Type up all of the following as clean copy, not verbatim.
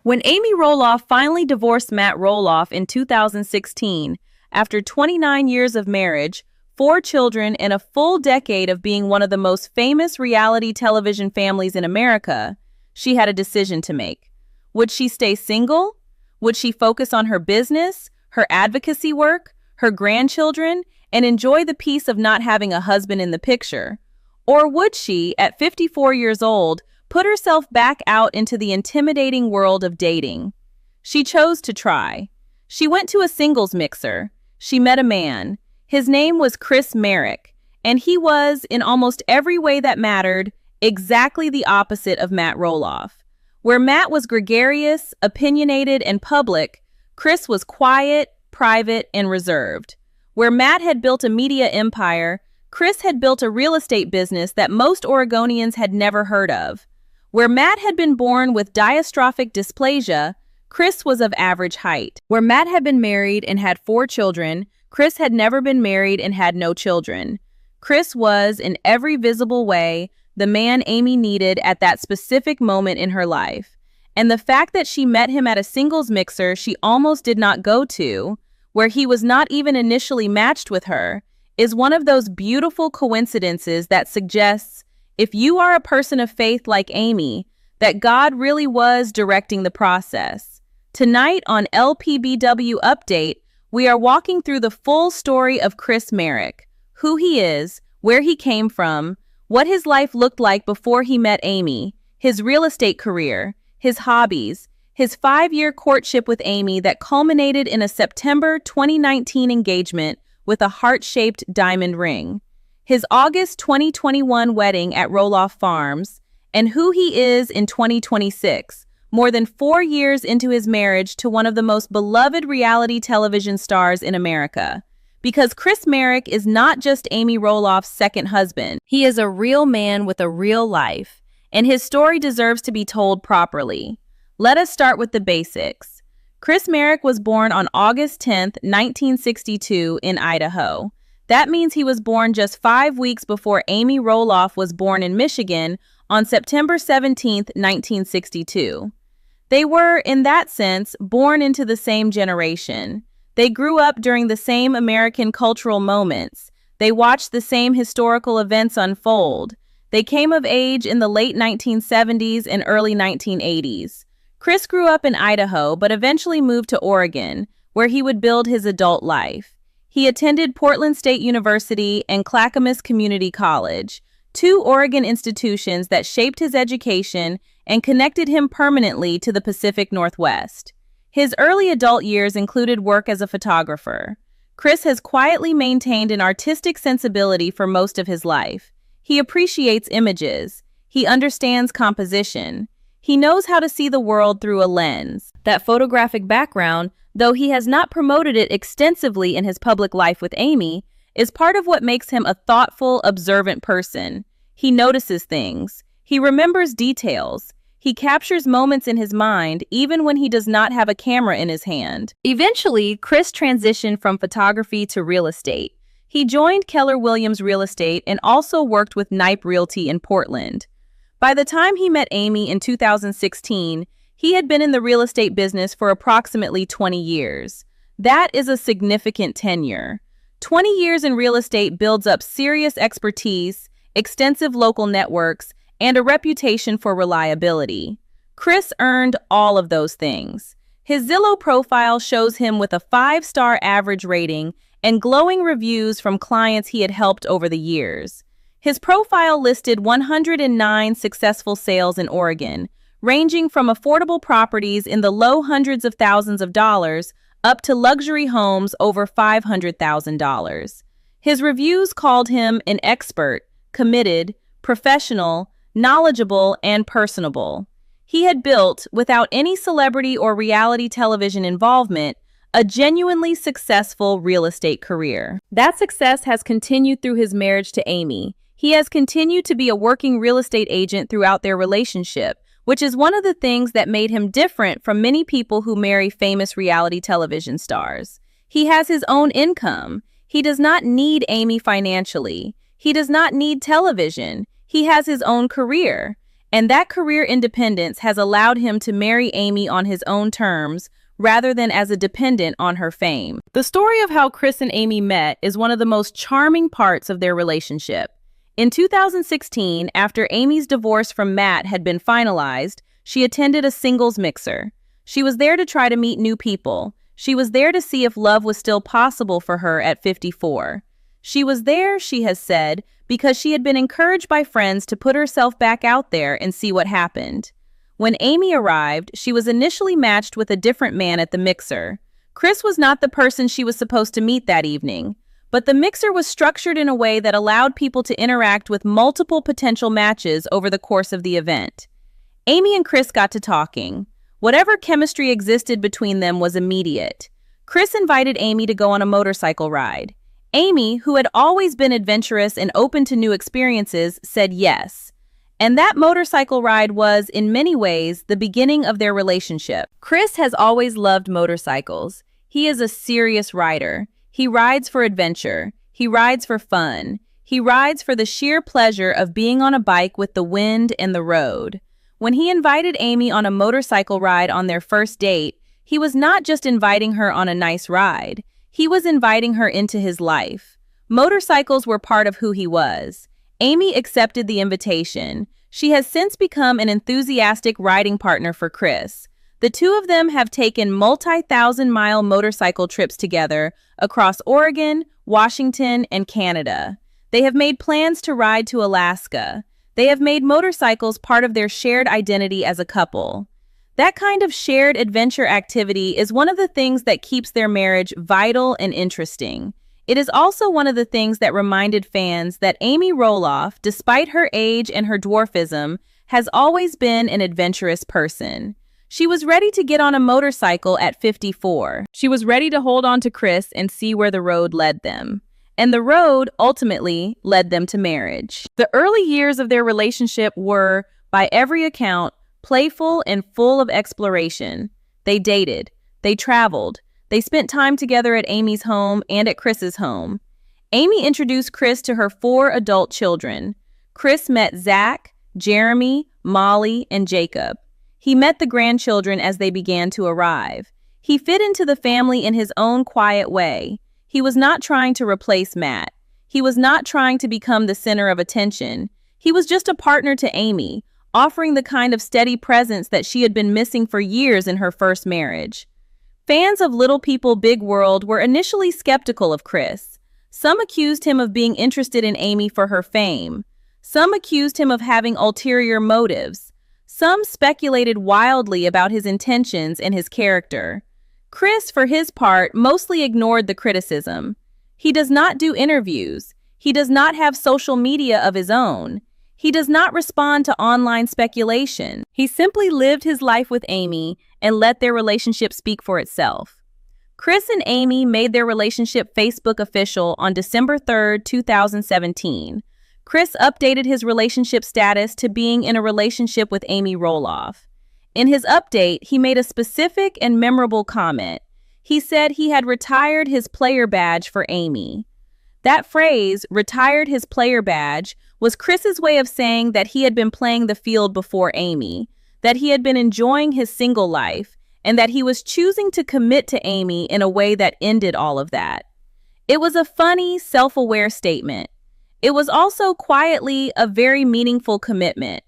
When Amy Roloff finally divorced Matt Roloff in 2016, after 29 years of marriage, 4 children, and a full decade of being one of the most famous reality television families in America, she had a decision to make. Would she stay single? Would she focus on her business, her advocacy work, her grandchildren, and enjoy the peace of not having a husband in the picture? Or would she, at 54 years old, put herself back out into the intimidating world of dating? She chose to try. She went to a singles mixer. She met a man. His name was Chris Merrick, and he was, in almost every way that mattered, exactly the opposite of Matt Roloff. Where Matt was gregarious, opinionated, and public, Chris was quiet, private, and reserved. Where Matt had built a media empire, Chris had built a real estate business that most Oregonians had never heard of. Where Matt had been born with dystrophic dysplasia, Chris was of average height. Where Matt had been married and had 4 children, Chris had never been married and had no children. Chris was, in every visible way, the man Amy needed at that specific moment in her life. And the fact that she met him at a singles mixer she almost did not go to, where he was not even initially matched with her, is one of those beautiful coincidences that suggests, if you are a person of faith like Amy, that God really was directing the process. Tonight on LPBW Update, we are walking through the full story of Chris Marek, who he is, where he came from, what his life looked like before he met Amy, his real estate career, his hobbies, his 5-year courtship with Amy that culminated in a September 2019 engagement with a heart-shaped diamond ring, his August 2021 wedding at Roloff Farms, and who he is in 2026, more than 4 years into his marriage to one of the most beloved reality television stars in America. Because Chris Marek is not just Amy Roloff's second husband. He is a real man with a real life, and his story deserves to be told properly. Let us start with the basics. Chris Marek was born on August 10, 1962 in Idaho. That means he was born just 5 weeks before Amy Roloff was born in Michigan on September 17, 1962. They were, in that sense, born into the same generation. They grew up during the same American cultural moments. They watched the same historical events unfold. They came of age in the late 1970s and early 1980s. Chris grew up in Idaho, but eventually moved to Oregon, where he would build his adult life. He attended Portland State University and Clackamas Community College, 2 Oregon institutions that shaped his education and connected him permanently to the Pacific Northwest. His early adult years included work as a photographer. Chris has quietly maintained an artistic sensibility for most of his life. He appreciates images. He understands composition. He knows how to see the world through a lens. That photographic background, though he has not promoted it extensively in his public life with Amy, is part of what makes him a thoughtful, observant person. He notices things. He remembers details. He captures moments in his mind, even when he does not have a camera in his hand. Eventually, Chris transitioned from photography to real estate. He joined Keller Real Estate and also worked with Knipe Realty in Portland. By the time he met Amy in 2016, he had been in the real estate business for approximately 20 years. That is a significant tenure. 20 years in real estate builds up serious expertise, extensive local networks, and a reputation for reliability. Chris earned all of those things. His Zillow profile shows him with a 5-star average rating and glowing reviews from clients he had helped over the years. His profile listed 109 successful sales in Oregon, ranging from affordable properties in the low hundreds of thousands of dollars up to luxury homes over $500,000. His reviews called him an expert, committed, professional, knowledgeable, and personable. He had built, without any celebrity or reality television involvement, a genuinely successful real estate career. That success has continued through his marriage to Amy. He has continued to be a working real estate agent throughout their relationship, which is one of the things that made him different from many people who marry famous reality television stars. He has his own income. He does not need Amy financially. He does not need television. He has his own career. And that career independence has allowed him to marry Amy on his own terms, rather than as a dependent on her fame. The story of how Chris and Amy met is one of the most charming parts of their relationship. In 2016, after Amy's divorce from Matt had been finalized, she attended a singles mixer. She was there to try to meet new people. She was there to see if love was still possible for her at 54. She was there, she has said, because she had been encouraged by friends to put herself back out there and see what happened. When Amy arrived, she was initially matched with a different man at the mixer. Chris was not the person she was supposed to meet that evening, but the mixer was structured in a way that allowed people to interact with multiple potential matches over the course of the event. Amy and Chris got to talking. Whatever chemistry existed between them was immediate. Chris invited Amy to go on a motorcycle ride. Amy, who had always been adventurous and open to new experiences, said yes. And that motorcycle ride was, in many ways, the beginning of their relationship. Chris has always loved motorcycles. He is a serious rider. He rides for adventure. He rides for fun. He rides for the sheer pleasure of being on a bike with the wind and the road. When he invited Amy on a motorcycle ride on their first date, he was not just inviting her on a nice ride. He was inviting her into his life. Motorcycles were part of who he was. Amy accepted the invitation. She has since become an enthusiastic riding partner for Chris. The two of them have taken multi-thousand-mile motorcycle trips together across Oregon, Washington, and Canada. They have made plans to ride to Alaska. They have made motorcycles part of their shared identity as a couple. That kind of shared adventure activity is one of the things that keeps their marriage vital and interesting. It is also one of the things that reminded fans that Amy Roloff, despite her age and her dwarfism, has always been an adventurous person. She was ready to get on a motorcycle at 54. She was ready to hold on to Chris and see where the road led them. And the road, ultimately, led them to marriage. The early years of their relationship were, by every account, playful and full of exploration. They dated. They traveled. They spent time together at Amy's home and at Chris's home. Amy introduced Chris to her 4 adult children. Chris met Zach, Jeremy, Molly, and Jacob. He met the grandchildren as they began to arrive. He fit into the family in his own quiet way. He was not trying to replace Matt. He was not trying to become the center of attention. He was just a partner to Amy, offering the kind of steady presence that she had been missing for years in her first marriage. Fans of Little People Big World were initially skeptical of Chris. Some accused him of being interested in Amy for her fame. Some accused him of having ulterior motives. Some speculated wildly about his intentions and his character. Chris, for his part, mostly ignored the criticism. He does not do interviews. He does not have social media of his own. He does not respond to online speculation. He simply lived his life with Amy and let their relationship speak for itself. Chris and Amy made their relationship Facebook official on December 3, 2017. Chris updated his relationship status to being in a relationship with Amy Roloff. In his update, he made a specific and memorable comment. He said he had retired his player badge for Amy. That phrase, retired his player badge, was Chris's way of saying that he had been playing the field before Amy, that he had been enjoying his single life, and that he was choosing to commit to Amy in a way that ended all of that. It was a funny, self-aware statement. It was also quietly a very meaningful commitment.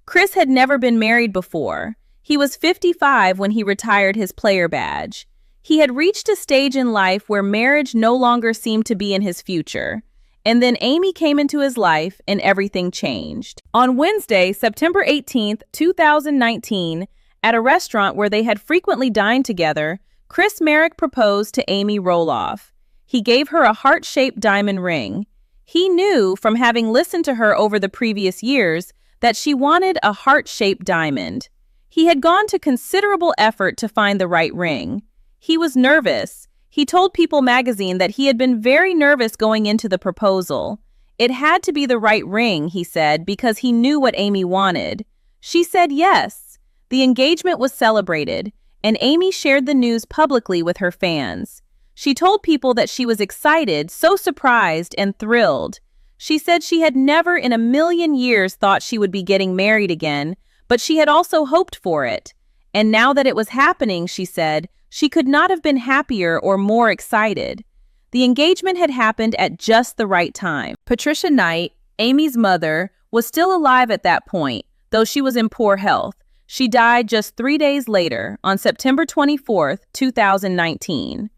Chris had never been married before. He was 55 when he retired his player badge. He had reached a stage in life where marriage no longer seemed to be in his future. And then Amy came into his life and everything changed. On Wednesday, September 18, 2019, at a restaurant where they had frequently dined together, Chris Merrick proposed to Amy Roloff. He gave her a heart-shaped diamond ring. He knew, from having listened to her over the previous years, that she wanted a heart-shaped diamond. He had gone to considerable effort to find the right ring. He was nervous. He told People magazine that he had been very nervous going into the proposal. It had to be the right ring, he said, because he knew what Amy wanted. She said yes. The engagement was celebrated, and Amy shared the news publicly with her fans. She told People that she was excited, so surprised and thrilled. She said she had never in a million years thought she would be getting married again, but she had also hoped for it. And now that it was happening, she said, she could not have been happier or more excited. The engagement had happened at just the right time. Patricia Knipe, Amy's mother, was still alive at that point, though she was in poor health. She died just 3 days later, on September 24, 2019.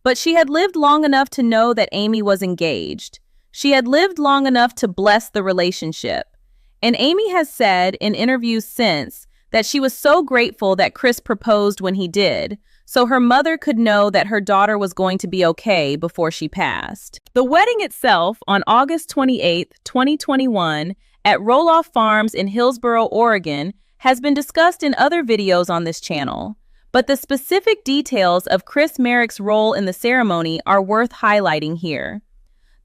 But she had lived long enough to know that Amy was engaged. She had lived long enough to bless the relationship. And Amy has said in interviews since that she was so grateful that Chris proposed when he did, so her mother could know that her daughter was going to be okay before she passed. The wedding itself, on August 28, 2021, at Roloff Farms in Hillsboro, Oregon, has been discussed in other videos on this channel. But the specific details of Chris Merrick's role in the ceremony are worth highlighting here.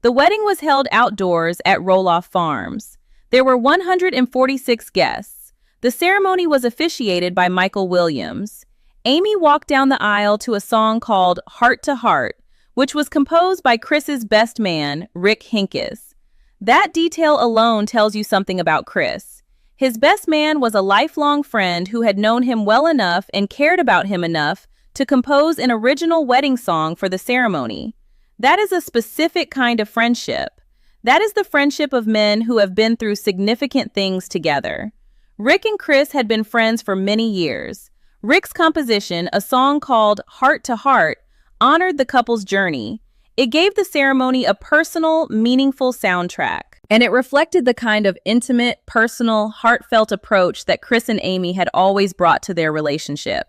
The wedding was held outdoors at Roloff Farms. There were 146 guests. The ceremony was officiated by Michael Williams. Amy walked down the aisle to a song called Heart to Heart, which was composed by Chris's best man, Rick Hinkes. That detail alone tells you something about Chris. His best man was a lifelong friend who had known him well enough and cared about him enough to compose an original wedding song for the ceremony. That is a specific kind of friendship. That is the friendship of men who have been through significant things together. Rick and Chris had been friends for many years. Rick's composition, a song called Heart to Heart, honored the couple's journey. It gave the ceremony a personal, meaningful soundtrack. And it reflected the kind of intimate, personal, heartfelt approach that Chris and Amy had always brought to their relationship.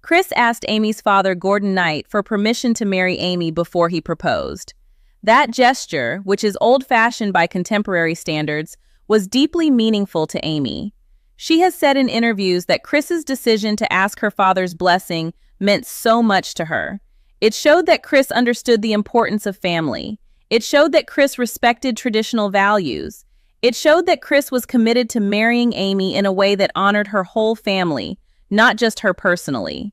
Chris asked Amy's father, Gordon Knipe, for permission to marry Amy before he proposed. That gesture, which is old-fashioned by contemporary standards, was deeply meaningful to Amy. She has said in interviews that Chris's decision to ask her father's blessing meant so much to her. It showed that Chris understood the importance of family. It showed that Chris respected traditional values. It showed that Chris was committed to marrying Amy in a way that honored her whole family, not just her personally.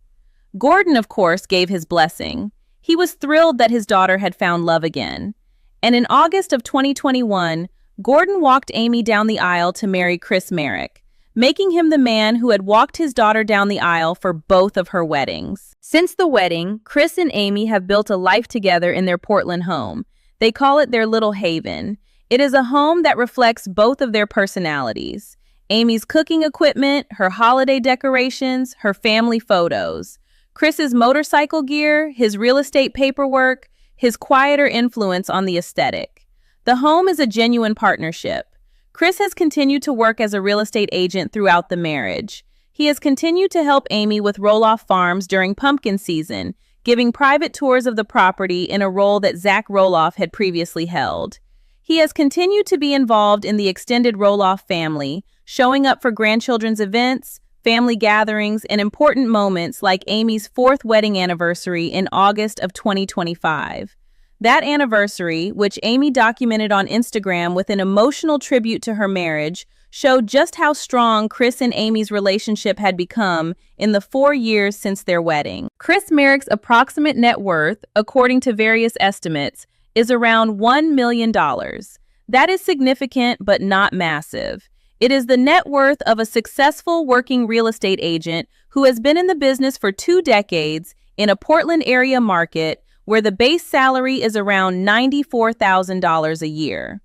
Gordon, of course, gave his blessing. He was thrilled that his daughter had found love again. And in August of 2021, Gordon walked Amy down the aisle to marry Chris Marek, making him the man who had walked his daughter down the aisle for both of her weddings. Since the wedding, Chris and Amy have built a life together in their Portland home. They call it their little haven. It is a home that reflects both of their personalities. Amy's cooking equipment, her holiday decorations, her family photos. Chris's motorcycle gear, his real estate paperwork, his quieter influence on the aesthetic. The home is a genuine partnership. Chris has continued to work as a real estate agent throughout the marriage. He has continued to help Amy with Roloff Farms during pumpkin season, giving private tours of the property in a role that Zach Roloff had previously held. He has continued to be involved in the extended Roloff family, showing up for grandchildren's events, family gatherings, and important moments like Amy's 4th wedding anniversary in August of 2025. That anniversary, which Amy documented on Instagram with an emotional tribute to her marriage, showed just how strong Chris and Amy's relationship had become in the 4 years since their wedding. Chris Merrick's approximate net worth, according to various estimates, is around $1 million. That is significant but not massive. It is the net worth of a successful working real estate agent who has been in the business for 2 decades in a Portland area market where the base salary is around $94,000 a year.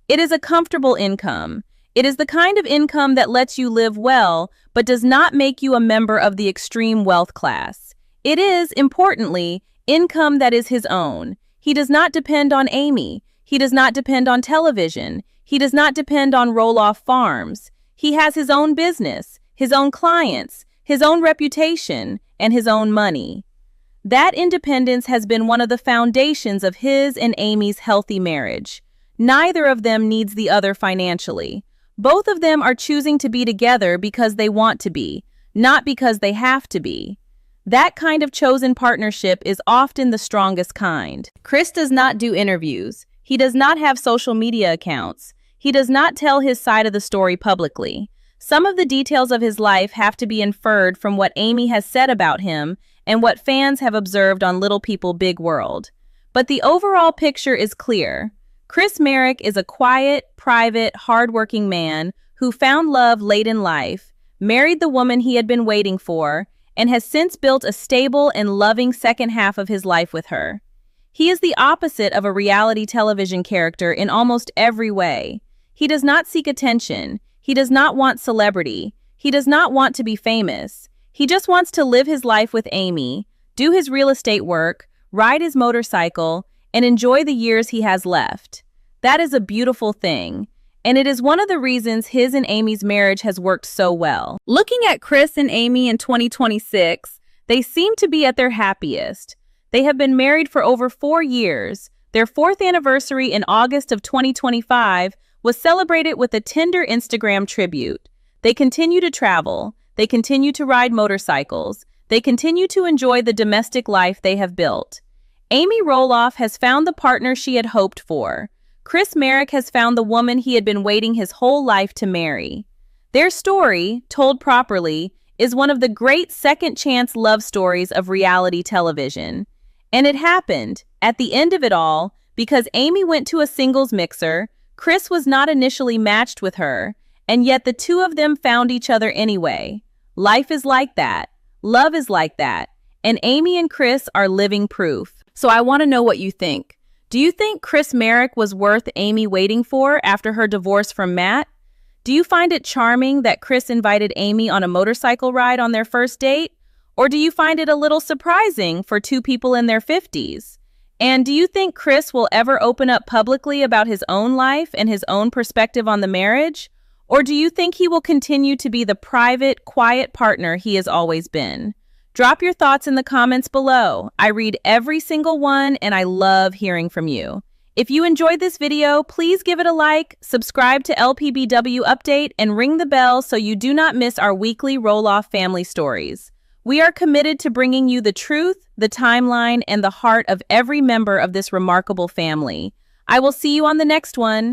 It is a comfortable income. It is the kind of income that lets you live well, but does not make you a member of the extreme wealth class. It is, importantly, income that is his own. He does not depend on Amy. He does not depend on television. He does not depend on Roloff Farms. He has his own business, his own clients, his own reputation, and his own money. That independence has been one of the foundations of his and Amy's healthy marriage. Neither of them needs the other financially. Both of them are choosing to be together because they want to be, not because they have to be. That kind of chosen partnership is often the strongest kind. Chris does not do interviews. He does not have social media accounts. He does not tell his side of the story publicly. Some of the details of his life have to be inferred from what Amy has said about him and what fans have observed on Little People Big World. But the overall picture is clear. Chris Merrick is a quiet, private, hardworking man who found love late in life, married the woman he had been waiting for, and has since built a stable and loving second half of his life with her. He is the opposite of a reality television character in almost every way. He does not seek attention. He does not want celebrity. He does not want to be famous. He just wants to live his life with Amy, do his real estate work, ride his motorcycle, and enjoy the years he has left. That is a beautiful thing, and it is one of the reasons his and Amy's marriage has worked so well. Looking at Chris and Amy in 2026, they seem to be at their happiest. They have been married for over 4 years. Their 4th anniversary in August of 2025 was celebrated with a tender Instagram tribute. They continue to travel. They continue to ride motorcycles. They continue to enjoy the domestic life they have built. Amy Roloff has found the partner she had hoped for. Chris Marek has found the woman he had been waiting his whole life to marry. Their story, told properly, is one of the great second-chance love stories of reality television. And it happened, at the end of it all, because Amy went to a singles mixer. Chris was not initially matched with her, and yet the two of them found each other anyway. Life is like that. Love is like that. And Amy and Chris are living proof. So I want to know what you think. Do you think Chris Merrick was worth Amy waiting for after her divorce from Matt? Do you find it charming that Chris invited Amy on a motorcycle ride on their first date? Or do you find it a little surprising for two people in their 50s? And do you think Chris will ever open up publicly about his own life and his own perspective on the marriage? Or do you think he will continue to be the private, quiet partner he has always been? Drop your thoughts in the comments below. I read every single one and I love hearing from you. If you enjoyed this video, please give it a like, subscribe to LPBW Update, and ring the bell so you do not miss our weekly Roloff family stories. We are committed to bringing you the truth, the timeline, and the heart of every member of this remarkable family. I will see you on the next one.